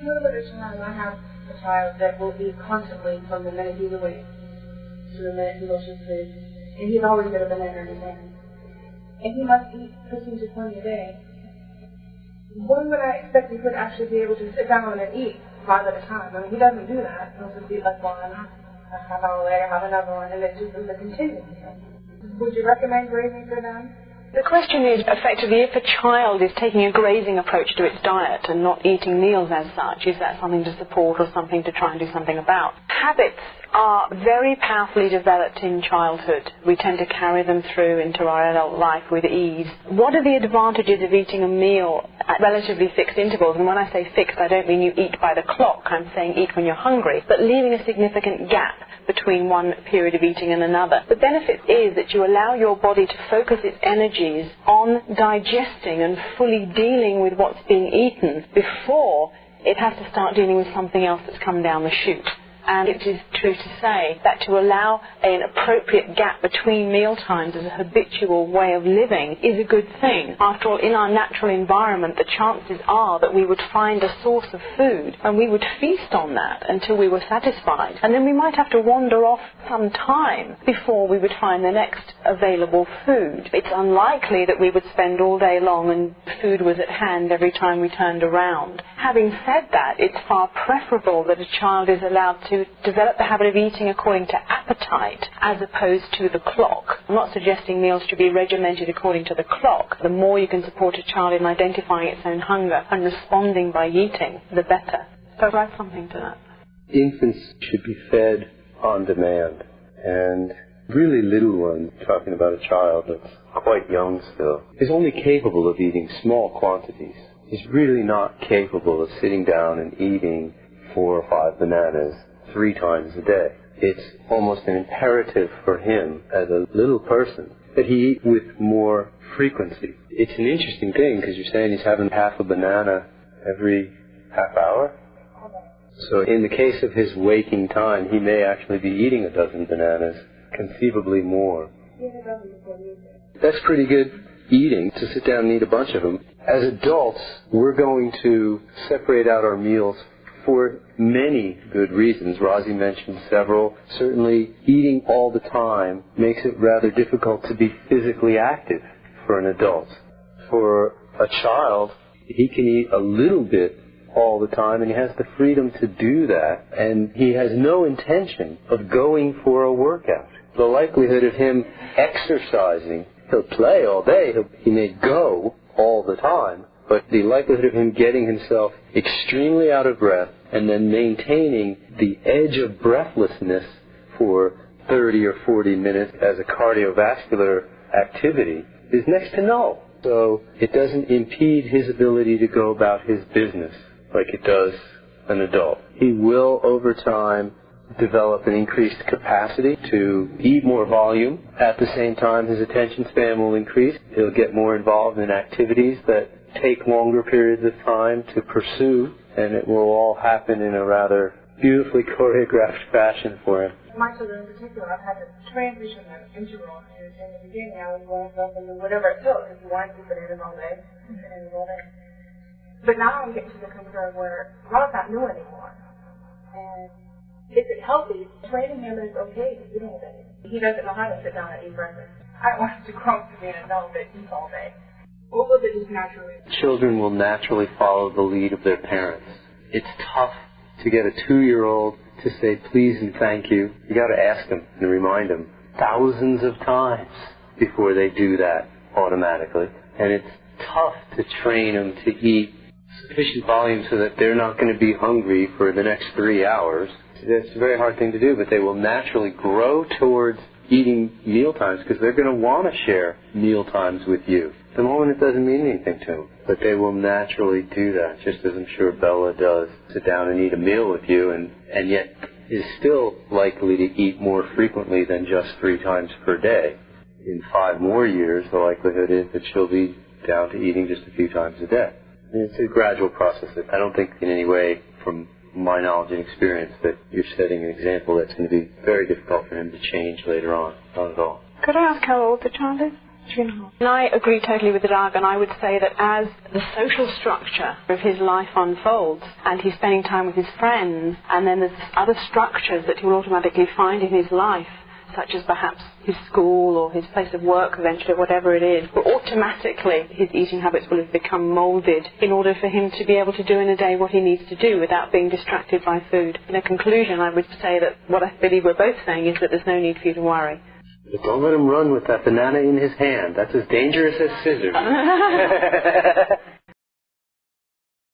What about a child? I have a child that will eat constantly from the minute he's awake to the minute he goes to sleep. And he's always got a banana in his hand. And he must eat 15 to 20 a day. When would I expect he could actually be able to sit down and eat 5 at a time? I mean, he doesn't do that. He'll just eat like one, a half hour later, have another one, and it's just a continuum. Would you recommend grazing for them? The question is, effectively, if a child is taking a grazing approach to its diet and not eating meals as such, is that something to support or something to try and do something about? Habits are very powerfully developed in childhood. We tend to carry them through into our adult life with ease. What are the advantages of eating a meal at relatively fixed intervals? And when I say fixed, I don't mean you eat by the clock. I'm saying eat when you're hungry, but leaving a significant gap between one period of eating and another. The benefit is that you allow your body to focus its energies on digesting and fully dealing with what's being eaten before it has to start dealing with something else that's come down the chute. And it is true to say that to allow an appropriate gap between meal times as a habitual way of living is a good thing. After all, in our natural environment, the chances are that we would find a source of food and we would feast on that until we were satisfied. And then we might have to wander off some time before we would find the next available food. It's unlikely that we would spend all day long and food was at hand every time we turned around. Having said that, it's far preferable that a child is allowed to develop the habit of eating according to appetite as opposed to the clock. I'm not suggesting meals should be regimented according to the clock. The more you can support a child in identifying its own hunger and responding by eating, the better. So add something to that. Infants should be fed on demand, and really little one, talking about a child that's quite young still, is only capable of eating small quantities. He's really not capable of sitting down and eating 4 or 5 bananas 3 times a day. It's almost an imperative for him as a little person that he eat with more frequency. It's an interesting thing because you're saying he's having half a banana every half hour. So in the case of his waking time, he may actually be eating 12 bananas, conceivably more. That's pretty good eating, to sit down and eat a bunch of them. As adults, we're going to separate out our meals for many good reasons. Rosie mentioned several. Certainly, eating all the time makes it rather difficult to be physically active for an adult. For a child, he can eat a little bit all the time, and he has the freedom to do that, and he has no intention of going for a workout. The likelihood of him exercising, he'll play all day, he may go all the time, but the likelihood of him getting himself extremely out of breath and then maintaining the edge of breathlessness for 30 or 40 minutes as a cardiovascular activity is next to null. So it doesn't impede his ability to go about his business like it does an adult. He will, over time, develop an increased capacity to eat more volume. At the same time, his attention span will increase. He'll get more involved in activities that take longer periods of time to pursue, and it will all happen in a rather beautifully choreographed fashion for him. My children in particular, I've had to transition them into wrong. In the beginning, I was going for them whatever it took. If you wanted to put it in all day, bananas all day. But now I'm getting to the concern where Rob's not new anymore. And if it's healthy, training him is okay to eat all day. He doesn't know how to sit down and eat breakfast. I don't want him to grow up to be an adult that eats all day. Or will it just naturally? Children will naturally follow the lead of their parents. It's tough to get a 2-year-old to say please and thank you. You got to ask them and remind them thousands of times before they do that automatically. And it's tough to train them to eat sufficient volume so that they're not going to be hungry for the next 3 hours. That's a very hard thing to do, but they will naturally grow towards eating meal times because they're going to want to share meal times with you. At the moment it doesn't mean anything to them, but they will naturally do that, just as I'm sure Bella does, sit down and eat a meal with you, and yet is still likely to eat more frequently than just 3 times per day. In 5 more years, the likelihood is that she'll be down to eating just a few times a day. And it's a gradual process. I don't think in any way, from my knowledge and experience, that you're setting an example that's going to be very difficult for him to change later on. Not at all. Could I ask how old the child is? 3.5. And I agree totally with Doug, and I would say that as the social structure of his life unfolds, and he's spending time with his friends, and then there's other structures that he will automatically find in his life, such as perhaps his school or his place of work eventually, whatever it is, but automatically his eating habits will have become moulded in order for him to be able to do in a day what he needs to do without being distracted by food. In a conclusion, I would say that what I believe we're both saying is that there's no need for you to worry. But don't let him run with that banana in his hand. That's as dangerous as scissors.